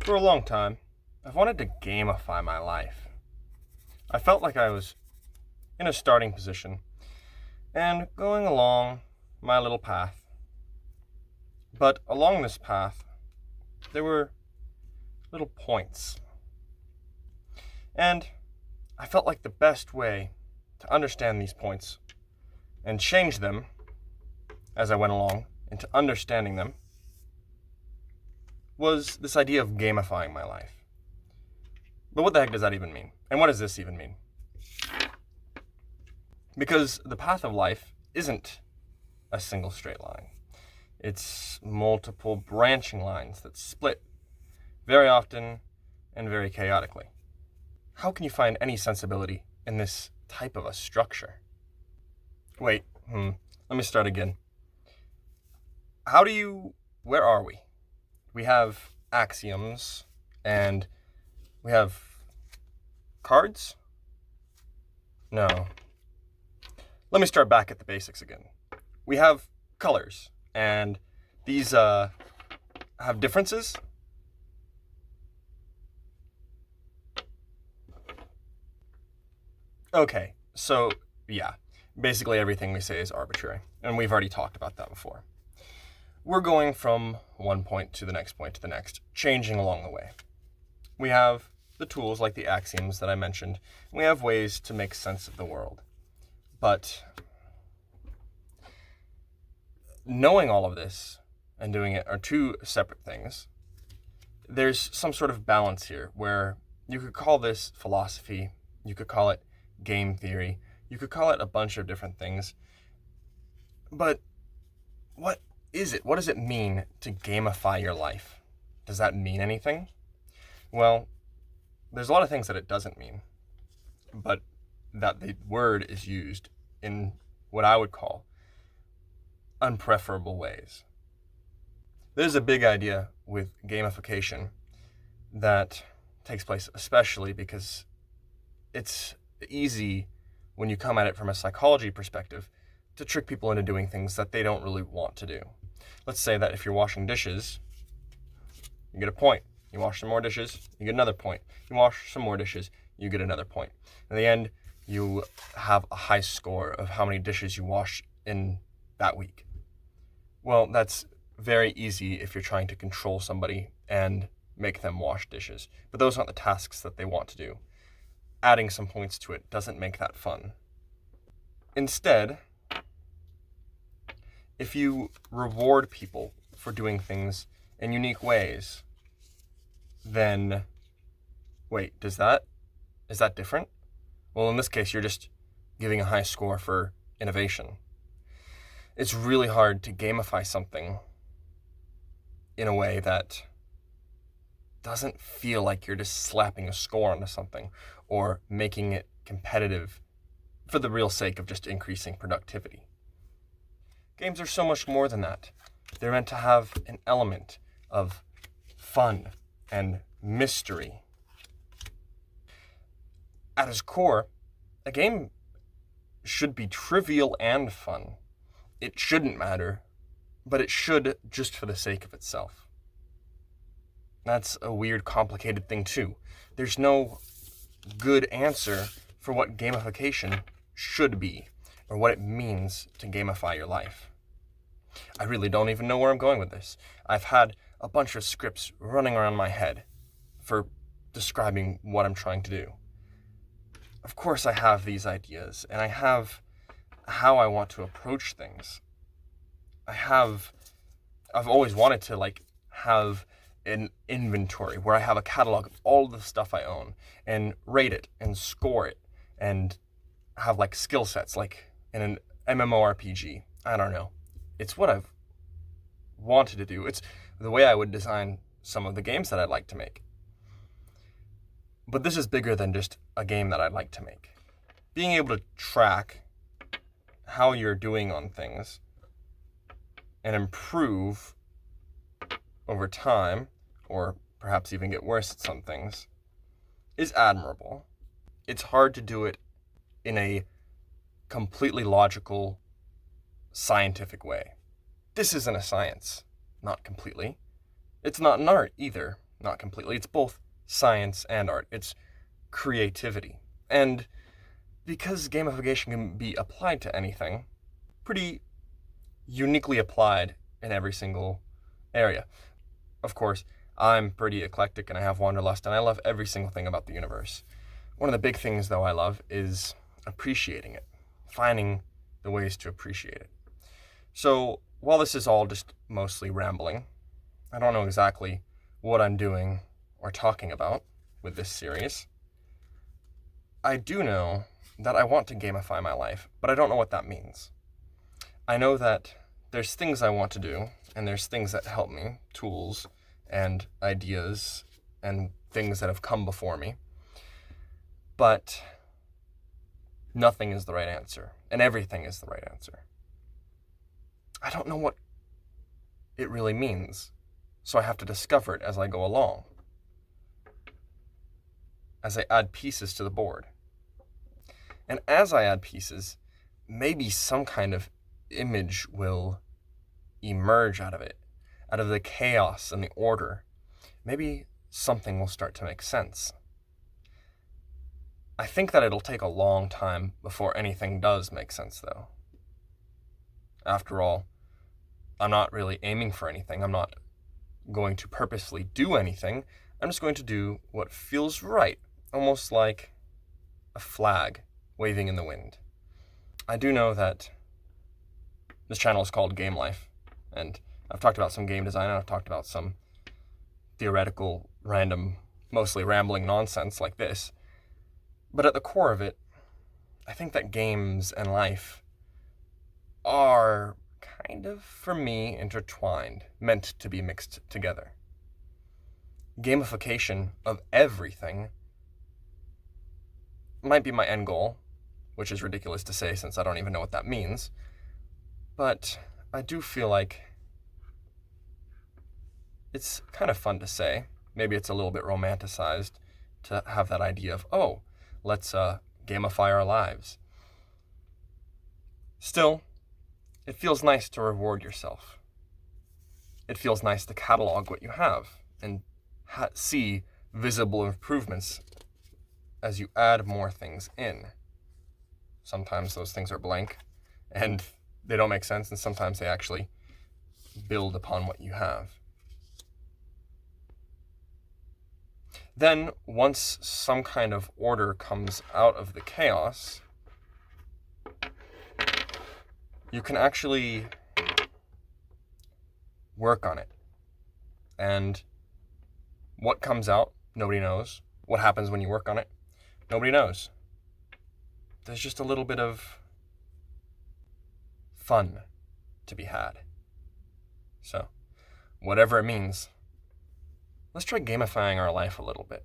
For a long time, I've wanted to gamify my life. I felt like I was in a starting position and going along my little path. But along this path, there were little points. And I felt like the best way to understand these points and change them as I went along into understanding them was this idea of gamifying my life. But what the heck does that even mean? And what does this even mean? Because the path of life isn't a single straight line. It's multiple branching lines that split very often and very chaotically. How can you find any sensibility in this type of a structure? Wait, let me start again. Where are we? We have axioms and we have cards? No. Let me start back at the basics again. We have colors, and these have differences. Okay, so yeah, basically everything we say is arbitrary, and we've already talked about that before. We're going from one point to the next point to the next, changing along the way. We have the tools like the axioms that I mentioned, and we have ways to make sense of the world. But knowing all of this and doing it are two separate things. There's some sort of balance here where you could call this philosophy, you could call it game theory, you could call it a bunch of different things. But what is it? What does it mean to gamify your life? Does that mean anything? Well, there's a lot of things that it doesn't mean, but that the word is used in what I would call unpreferable ways. There's a big idea with gamification that takes place especially because it's easy when you come at it from a psychology perspective to trick people into doing things that they don't really want to do. Let's say that if you're washing dishes, you get a point. You wash some more dishes, you get another point. You wash some more dishes, you get another point. In the end, you have a high score of how many dishes you wash in that week. Well, that's very easy if you're trying to control somebody and make them wash dishes. But those aren't the tasks that they want to do. Adding some points to it doesn't make that fun. Instead, if you reward people for doing things in unique ways, then wait, is that different? Well, in this case, you're just giving a high score for innovation. It's really hard to gamify something in a way that doesn't feel like you're just slapping a score onto something or making it competitive for the real sake of just increasing productivity. Games are so much more than that. They're meant to have an element of fun and mystery. At its core, a game should be trivial and fun. It shouldn't matter, but it should just for the sake of itself. That's a weird, complicated thing too. There's no good answer for what gamification should be or what it means to gamify your life. I really don't even know where I'm going with this. I've had a bunch of scripts running around my head for describing what I'm trying to do. Of course I have these ideas, and I have how I want to approach things. I've always wanted to have an inventory where I have a catalog of all the stuff I own and rate it and score it and have skill sets like in an MMORPG. I don't know. It's what I've wanted to do. It's the way I would design some of the games that I'd like to make. But this is bigger than just a game that I'd like to make. Being able to track how you're doing on things and improve over time, or perhaps even get worse at some things, is admirable. It's hard to do it in a completely logical, scientific way. This isn't a science, not completely. It's not an art either, not completely. It's both science and art. It's creativity. And because gamification can be applied to anything, pretty uniquely applied in every single area. Of course, I'm pretty eclectic and I have wanderlust and I love every single thing about the universe. One of the big things, though, I love is appreciating it, finding the ways to appreciate it. So while this is all just mostly rambling, I don't know exactly what I'm doing or talking about with this series. I do know that I want to gamify my life, but I don't know what that means. I know that there's things I want to do, and there's things that help me, tools and ideas and things that have come before me. But nothing is the right answer, and everything is the right answer. I don't know what it really means, so I have to discover it as I go along, as I add pieces to the board. And as I add pieces, maybe some kind of image will emerge out of it, out of the chaos and the order. Maybe something will start to make sense. I think that it'll take a long time before anything does make sense, though. After all, I'm not really aiming for anything. I'm not going to purposely do anything. I'm just going to do what feels right, almost like a flag waving in the wind. I do know that this channel is called Game Life, and I've talked about some game design, and I've talked about some theoretical, random, mostly rambling nonsense like this. But at the core of it, I think that games and life are kind of, for me, intertwined, meant to be mixed together. Gamification of everything might be my end goal, which is ridiculous to say since I don't even know what that means, but I do feel like it's kind of fun to say. Maybe it's a little bit romanticized to have that idea of, oh, let's gamify our lives. Still, it feels nice to reward yourself. It feels nice to catalog what you have and see visible improvements as you add more things in. Sometimes those things are blank and they don't make sense, and sometimes they actually build upon what you have. Then, once some kind of order comes out of the chaos, you can actually work on it. And what comes out, nobody knows. What happens when you work on it, nobody knows. There's just a little bit of fun to be had. So, whatever it means, let's try gamifying our life a little bit.